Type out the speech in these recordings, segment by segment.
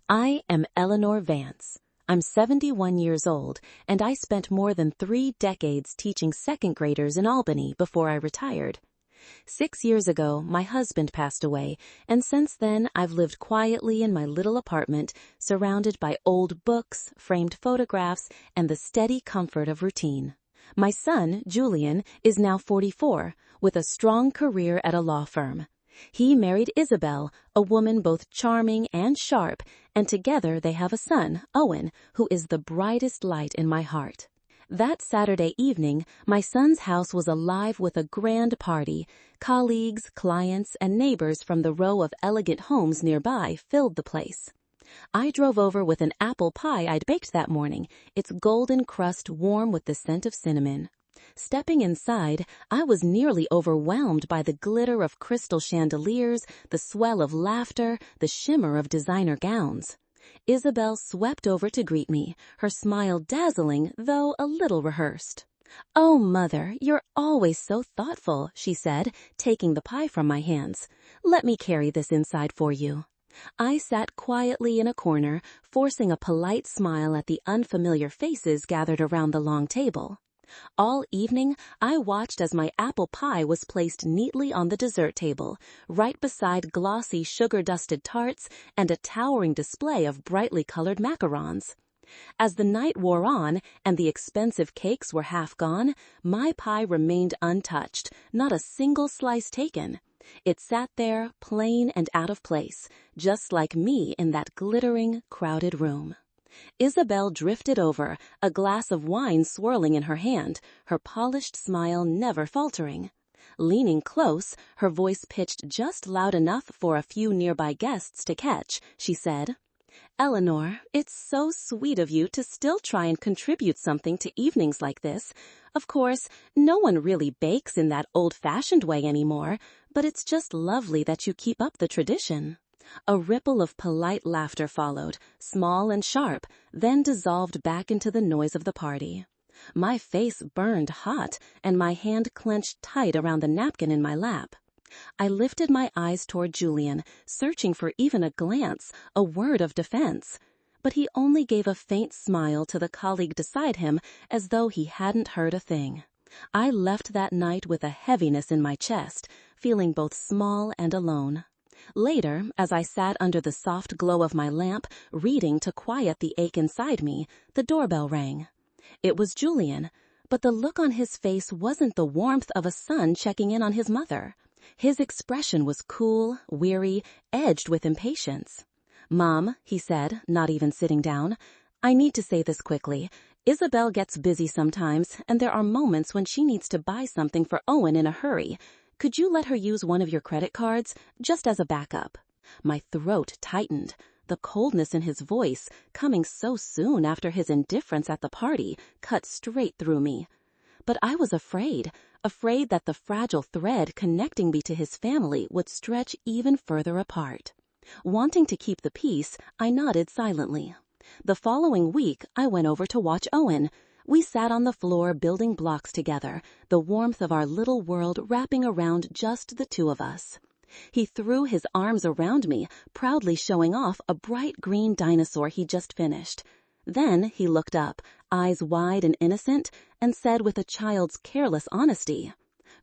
I am Eleanor Vance. I'm 71 years old, and I spent more than 3 decades teaching second graders in Albany before I retired. 6 years ago, my husband passed away, and since then I've lived quietly in my little apartment, surrounded by old books, framed photographs, and the steady comfort of routine. My son, Julian, is now 44, with a strong career at a law firm. He married Isabel, a woman both charming and sharp, and together they have a son, Owen, who is the brightest light in my heart. That Saturday evening, my son's house was alive with a grand party. Colleagues, clients, and neighbors from the row of elegant homes nearby filled the place. I drove over with an apple pie I'd baked that morning, its golden crust warm with the scent of cinnamon. Stepping inside, I was nearly overwhelmed by the glitter of crystal chandeliers, the swell of laughter, the shimmer of designer gowns. Isabel swept over to greet me, her smile dazzling, though a little rehearsed. "Oh, Mother, you're always so thoughtful," she said, taking the pie from my hands. "Let me carry this inside for you." I sat quietly in a corner, forcing a polite smile at the unfamiliar faces gathered around the long table. All evening, I watched as my apple pie was placed neatly on the dessert table, right beside glossy sugar-dusted tarts and a towering display of brightly colored macarons. As the night wore on and the expensive cakes were half gone, my pie remained untouched, not a single slice taken. It sat there, plain and out of place, just like me in that glittering, crowded room. Isabel drifted over, a glass of wine swirling in her hand, her polished smile never faltering. Leaning close, her voice pitched just loud enough for a few nearby guests to catch, she said, "Eleanor, it's so sweet of you to still try and contribute something to evenings like this. Of course, no one really bakes in that old-fashioned way anymore, but it's just lovely that you keep up the tradition." A ripple of polite laughter followed, small and sharp, then dissolved back into the noise of the party. My face burned hot, and my hand clenched tight around the napkin in my lap. I lifted my eyes toward Julian, searching for even a glance, a word of defense. But he only gave a faint smile to the colleague beside him, as though he hadn't heard a thing. I left that night with a heaviness in my chest, feeling both small and alone. Later, as I sat under the soft glow of my lamp, reading to quiet the ache inside me, the doorbell rang. It was Julian, but the look on his face wasn't the warmth of a son checking in on his mother. His expression was cool, weary, edged with impatience. "Mom," he said, not even sitting down, "I need to say this quickly. Isabel gets busy sometimes, and there are moments when she needs to buy something for Owen in a hurry. Could you let her use one of your credit cards, just as a backup?" My throat tightened. The coldness in his voice, coming so soon after his indifference at the party, cut straight through me. But I was afraid that the fragile thread connecting me to his family would stretch even further apart. Wanting to keep the peace, I nodded silently. The following week, I went over to watch Owen. We sat on the floor building blocks together, the warmth of our little world wrapping around just the two of us. He threw his arms around me, proudly showing off a bright green dinosaur he just finished. Then he looked up, eyes wide and innocent, and said with a child's careless honesty,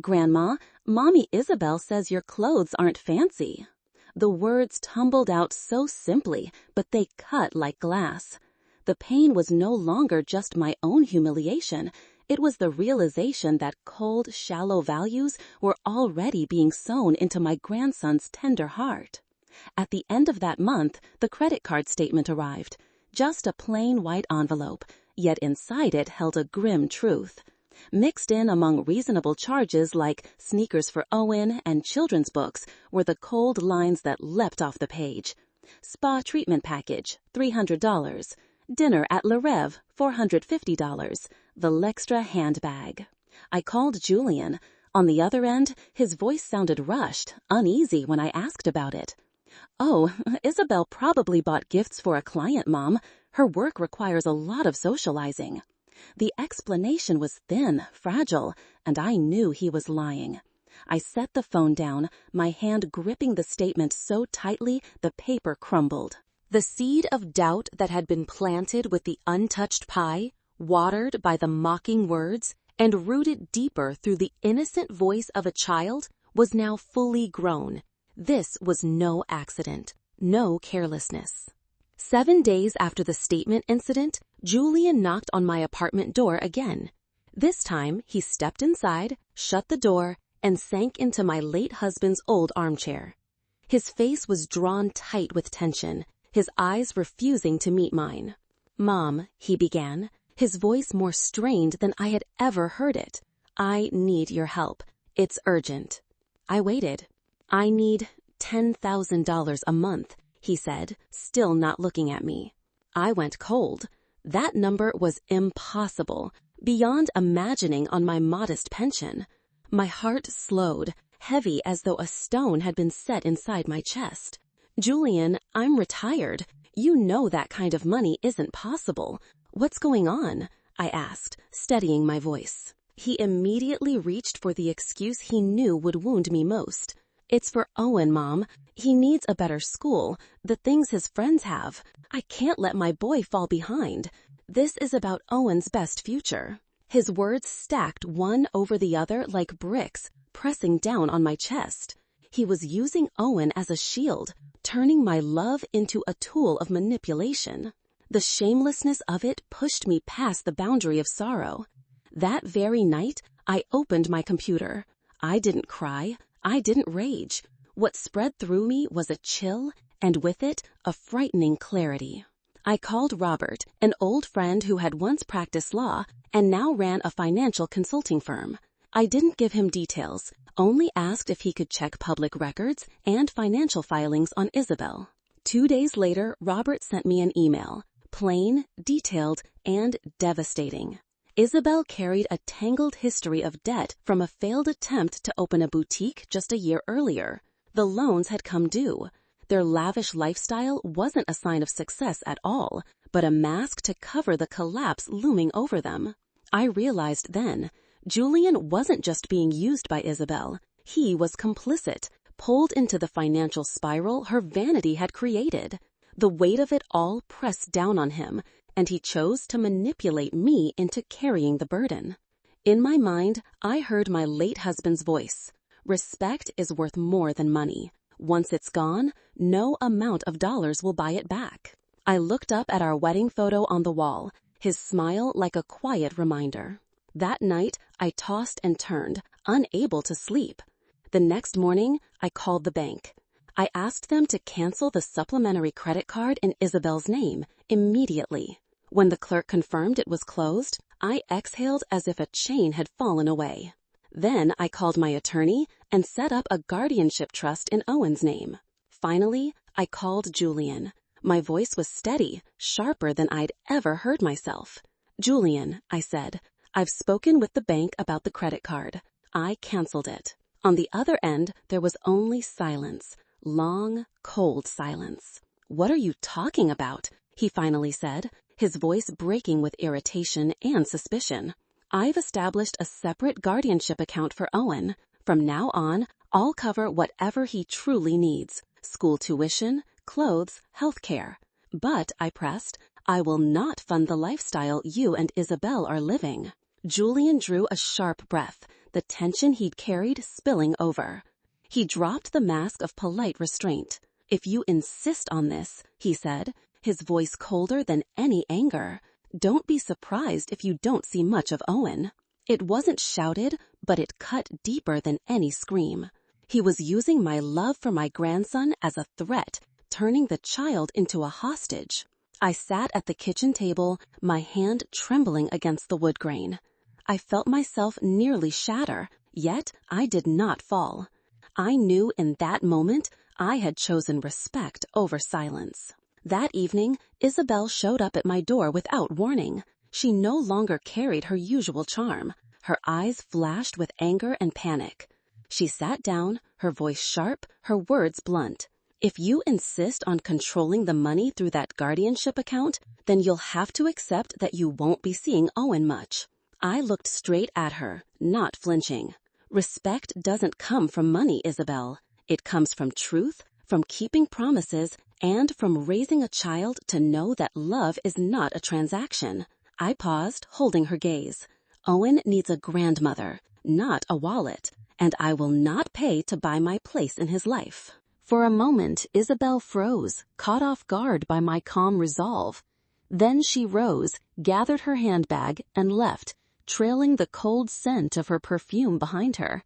"Grandma, Mommy Isabel says your clothes aren't fancy." The words tumbled out so simply, but they cut like glass. The pain was no longer just my own humiliation. It was the realization that cold, shallow values were already being sown into my grandson's tender heart. At the end of that month, the credit card statement arrived. Just a plain white envelope, yet inside it held a grim truth. Mixed in among reasonable charges like sneakers for Owen and children's books were the cold lines that leapt off the page. Spa treatment package, $300. Dinner at Le Rêve, $450. The Lextra handbag. I called Julian. On the other end, his voice sounded rushed, uneasy when I asked about it. "Oh, Isabel probably bought gifts for a client, Mom. Her work requires a lot of socializing." The explanation was thin, fragile, and I knew he was lying. I set the phone down, my hand gripping the statement so tightly the paper crumbled. The seed of doubt that had been planted with the untouched pie, watered by the mocking words, and rooted deeper through the innocent voice of a child, was now fully grown. This was no accident, no carelessness. 7 days after the statement incident, Julian knocked on my apartment door again. This time, he stepped inside, shut the door, and sank into my late husband's old armchair. His face was drawn tight with tension, his eyes refusing to meet mine. "Mom," he began, his voice more strained than I had ever heard it. "I need your help. It's urgent." I waited. "I need $10,000 a month," he said, still not looking at me. I went cold. That number was impossible, beyond imagining on my modest pension. My heart slowed, heavy as though a stone had been set inside my chest. "Julian, I'm retired. You know that kind of money isn't possible. What's going on?" I asked, steadying my voice. He immediately reached for the excuse he knew would wound me most. "It's for Owen, Mom. He needs a better school, the things his friends have. I can't let my boy fall behind. This is about Owen's best future." His words stacked one over the other like bricks, pressing down on my chest. He was using Owen as a shield, turning my love into a tool of manipulation. The shamelessness of it pushed me past the boundary of sorrow. That very night, I opened my computer. I didn't cry. I didn't rage. What spread through me was a chill, and with it, a frightening clarity. I called Robert, an old friend who had once practiced law and now ran a financial consulting firm. I didn't give him details, only asked if he could check public records and financial filings on Isabel. 2 days later, Robert sent me an email, plain, detailed, and devastating. Isabel carried a tangled history of debt from a failed attempt to open a boutique just a year earlier. The loans had come due. Their lavish lifestyle wasn't a sign of success at all, but a mask to cover the collapse looming over them. I realized then, Julian wasn't just being used by Isabel. He was complicit, pulled into the financial spiral her vanity had created. The weight of it all pressed down on him, and he chose to manipulate me into carrying the burden. In my mind, I heard my late husband's voice. Respect is worth more than money. Once it's gone, no amount of dollars will buy it back. I looked up at our wedding photo on the wall, his smile like a quiet reminder. That night, I tossed and turned, unable to sleep. The next morning, I called the bank. I asked them to cancel the supplementary credit card in Isabel's name immediately. When the clerk confirmed it was closed, I exhaled as if a chain had fallen away. Then I called my attorney and set up a guardianship trust in Owen's name. Finally, I called Julian. My voice was steady, sharper than I'd ever heard myself. "Julian," I said, "I've spoken with the bank about the credit card. I canceled it." On the other end, there was only silence, long, cold silence. "What are you talking about?" he finally said, his voice breaking with irritation and suspicion. "I've established a separate guardianship account for Owen. From now on, I'll cover whatever he truly needs: school tuition, clothes, health care. But," I pressed, "I will not fund the lifestyle you and Isabel are living." Julian drew a sharp breath, the tension he'd carried spilling over. He dropped the mask of polite restraint. "If you insist on this," he said, his voice colder than any anger, "don't be surprised if you don't see much of Owen." It wasn't shouted, but it cut deeper than any scream. He was using my love for my grandson as a threat, turning the child into a hostage. I sat at the kitchen table, my hand trembling against the wood grain. I felt myself nearly shatter, yet I did not fall. I knew in that moment I had chosen respect over silence. That evening, Isabel showed up at my door without warning. She no longer carried her usual charm. Her eyes flashed with anger and panic. She sat down, her voice sharp, her words blunt. "If you insist on controlling the money through that guardianship account, then you'll have to accept that you won't be seeing Owen much." I looked straight at her, not flinching. "Respect doesn't come from money, Isabel. It comes from truth, from keeping promises, And from raising a child to know that love is not a transaction. I paused, holding her gaze. Owen needs a grandmother, not a wallet, and I will not pay to buy my place in his life. For a moment, Isabel froze, caught off guard by my calm resolve. Then she rose, gathered her handbag, and left, trailing the cold scent of her perfume behind her.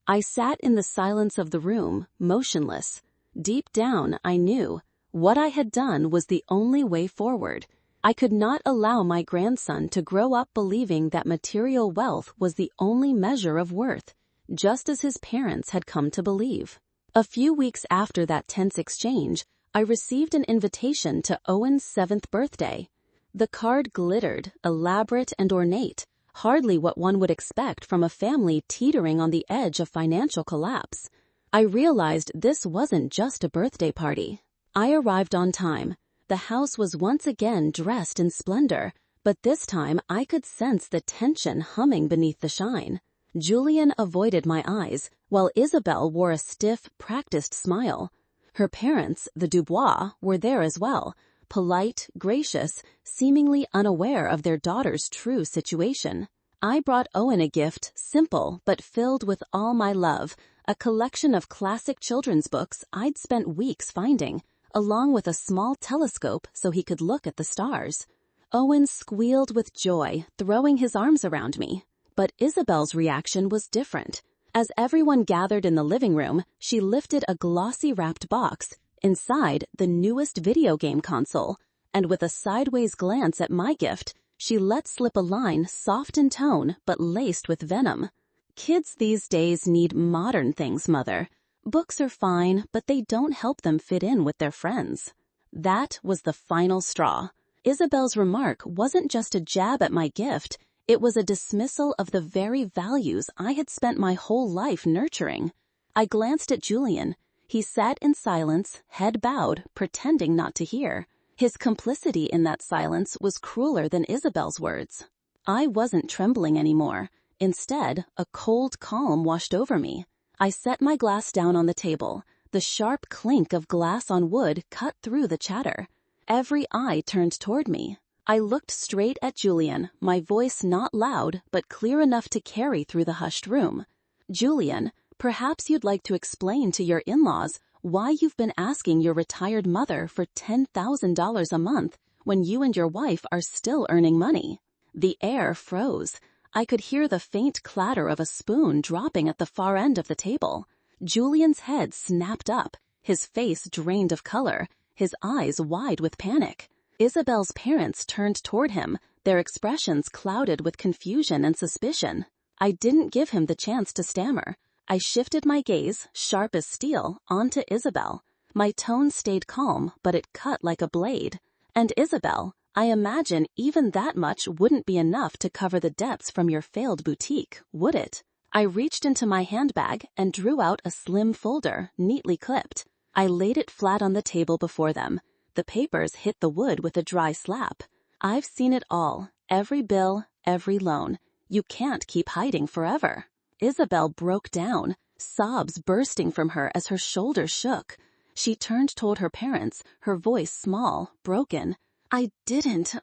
I sat in the silence of the room, motionless. Deep down, I knew what I had done was the only way forward. I could not allow my grandson to grow up believing that material wealth was the only measure of worth, just as his parents had come to believe. A few weeks after that tense exchange, I received an invitation to Owen's 7th birthday. The card glittered, elaborate and ornate, hardly what one would expect from a family teetering on the edge of financial collapse. I realized this wasn't just a birthday party. I arrived on time. The house was once again dressed in splendor, but this time I could sense the tension humming beneath the shine. Julian avoided my eyes, while Isabel wore a stiff, practiced smile. Her parents, the Dubois, were there as well, polite, gracious, seemingly unaware of their daughter's true situation. I brought Owen a gift, simple but filled with all my love, a collection of classic children's books I'd spent weeks finding, along with a small telescope so he could look at the stars. Owen squealed with joy, throwing his arms around me. But Isabel's reaction was different. As everyone gathered in the living room, she lifted a glossy wrapped box, inside the newest video game console, and with a sideways glance at my gift, she let slip a line soft in tone but laced with venom. Kids these days need modern things, Mother. Books are fine, but they don't help them fit in with their friends. That was the final straw. Isabel's remark wasn't just a jab at my gift, it was a dismissal of the very values I had spent my whole life nurturing. I glanced at Julian. He sat in silence, head bowed, pretending not to hear. His complicity in that silence was crueler than Isabel's words. I wasn't trembling anymore. Instead, a cold calm washed over me. I set my glass down on the table. The sharp clink of glass on wood cut through the chatter. Every eye turned toward me. I looked straight at Julian, my voice not loud but clear enough to carry through the hushed room. Julian, perhaps you'd like to explain to your in-laws why you've been asking your retired mother for $10,000 a month when you and your wife are still earning money. The air froze. I could hear the faint clatter of a spoon dropping at the far end of the table. Julian's head snapped up, his face drained of color, his eyes wide with panic. Isabel's parents turned toward him, their expressions clouded with confusion and suspicion. I didn't give him the chance to stammer. I shifted my gaze, sharp as steel, onto Isabel. My tone stayed calm, but it cut like a blade. And Isabel, I imagine even that much wouldn't be enough to cover the debts from your failed boutique, would it? I reached into my handbag and drew out a slim folder, neatly clipped. I laid it flat on the table before them. The papers hit the wood with a dry slap. I've seen it all, every bill, every loan. You can't keep hiding forever. Isabel broke down, sobs bursting from her as her shoulders shook. She turned toward her parents, her voice small, broken. I didn't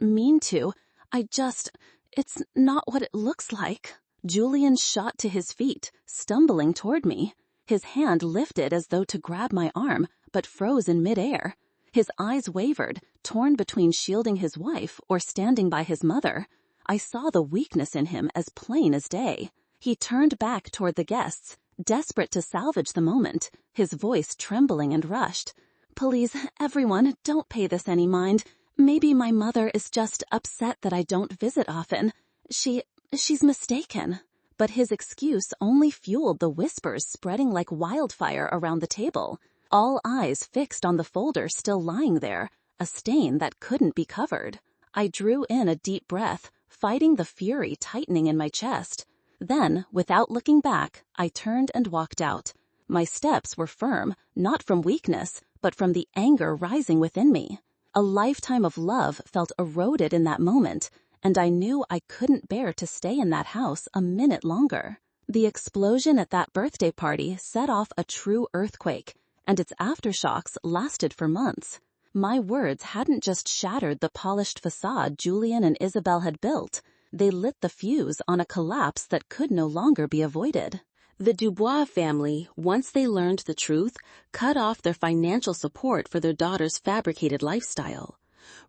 mean to. It's not what it looks like. Julian shot to his feet, stumbling toward me. His hand lifted as though to grab my arm, but froze in midair. His eyes wavered, torn between shielding his wife or standing by his mother. I saw the weakness in him as plain as day. He turned back toward the guests, desperate to salvage the moment, his voice trembling and rushed. Please, everyone, don't pay this any mind. Maybe my mother is just upset that I don't visit often. She's mistaken. But his excuse only fueled the whispers spreading like wildfire around the table. All eyes fixed on the folder still lying there, a stain that couldn't be covered. I drew in a deep breath, fighting the fury tightening in my chest. Then, without looking back, I turned and walked out. My steps were firm, not from weakness, but from the anger rising within me. A lifetime of love felt eroded in that moment, and I knew I couldn't bear to stay in that house a minute longer. The explosion at that birthday party set off a true earthquake, and its aftershocks lasted for months. My words hadn't just shattered the polished facade Julian and Isabel had built. They lit the fuse on a collapse that could no longer be avoided. The Dubois family, once they learned the truth, cut off their financial support for their daughter's fabricated lifestyle.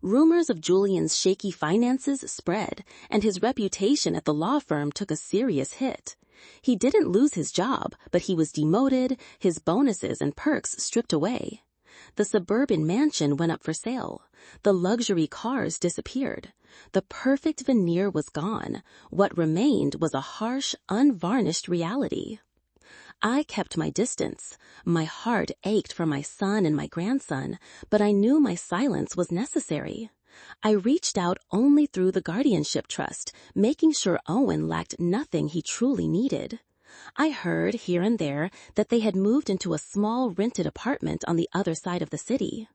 Rumors of Julian's shaky finances spread, and his reputation at the law firm took a serious hit. He didn't lose his job, but he was demoted, his bonuses and perks stripped away. The suburban mansion went up for sale. The luxury cars disappeared. The perfect veneer was gone. What remained was a harsh, unvarnished reality. I kept my distance. My heart ached for my son and my grandson, but I knew my silence was necessary. I reached out only through the guardianship trust, making sure Owen lacked nothing he truly needed. I heard here and there that they had moved into a small rented apartment on the other side of the city.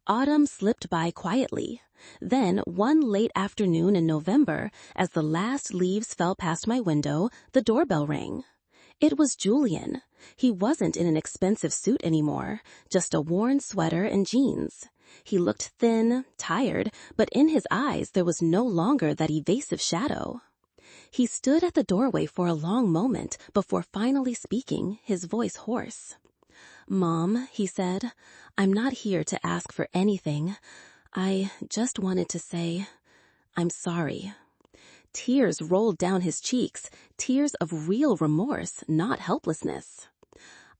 Autumn slipped by quietly. Then, one late afternoon in November, as the last leaves fell past my window, the doorbell rang. It was Julian. He wasn't in an expensive suit anymore, just a worn sweater and jeans. He looked thin, tired, but in his eyes there was no longer that evasive shadow. He stood at the doorway for a long moment before finally speaking, his voice hoarse. "Mom," he said, "I'm not here to ask for anything. I just wanted to say, I'm sorry." Tears rolled down his cheeks, tears of real remorse, not helplessness.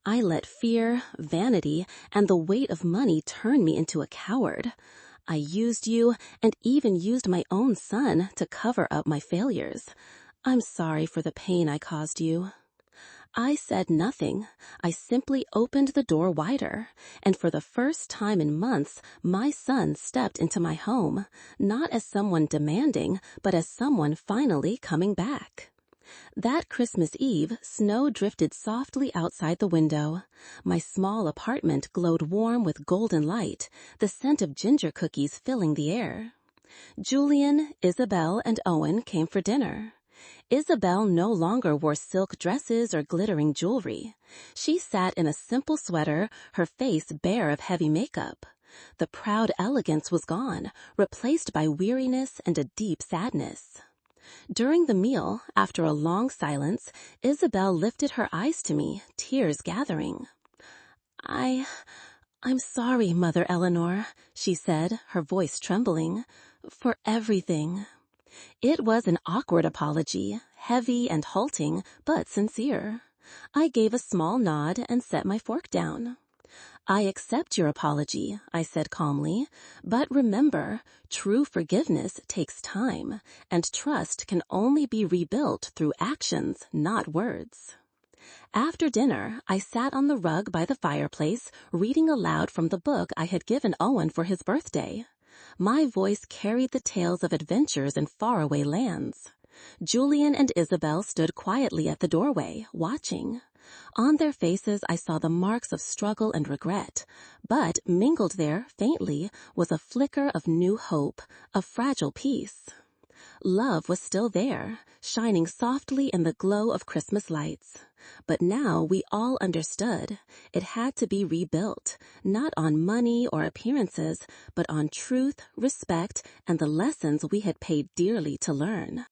I let fear, vanity, and the weight of money turn me into a coward. I used you, and even used my own son to cover up my failures. I'm sorry for the pain I caused you. I said nothing. I simply opened the door wider, and for the first time in months, my son stepped into my home, not as someone demanding, but as someone finally coming back. That Christmas Eve, snow drifted softly outside the window. My small apartment glowed warm with golden light, the scent of ginger cookies filling the air. Julian, Isabel, and Owen came for dinner. Isabel no longer wore silk dresses or glittering jewelry. She sat in a simple sweater, her face bare of heavy makeup. The proud elegance was gone, replaced by weariness and a deep sadness. During the meal, after a long silence, Isabel lifted her eyes to me, tears gathering. I'm sorry, Mother Eleanor," she said, her voice trembling, "for everything." It was an awkward apology, heavy and halting, but sincere. I gave a small nod and set my fork down. "I accept your apology," I said calmly, "but remember, true forgiveness takes time, and trust can only be rebuilt through actions, not words." After dinner, I sat on the rug by the fireplace, reading aloud from the book I had given Owen for his birthday. My voice carried the tales of adventures in faraway lands. Julian and Isabel stood quietly at the doorway, watching. On their faces I saw the marks of struggle and regret, but mingled there, faintly, was a flicker of new hope, a fragile peace. Love was still there, shining softly in the glow of Christmas lights. But now we all understood. It had to be rebuilt, not on money or appearances, but on truth, respect, and the lessons we had paid dearly to learn.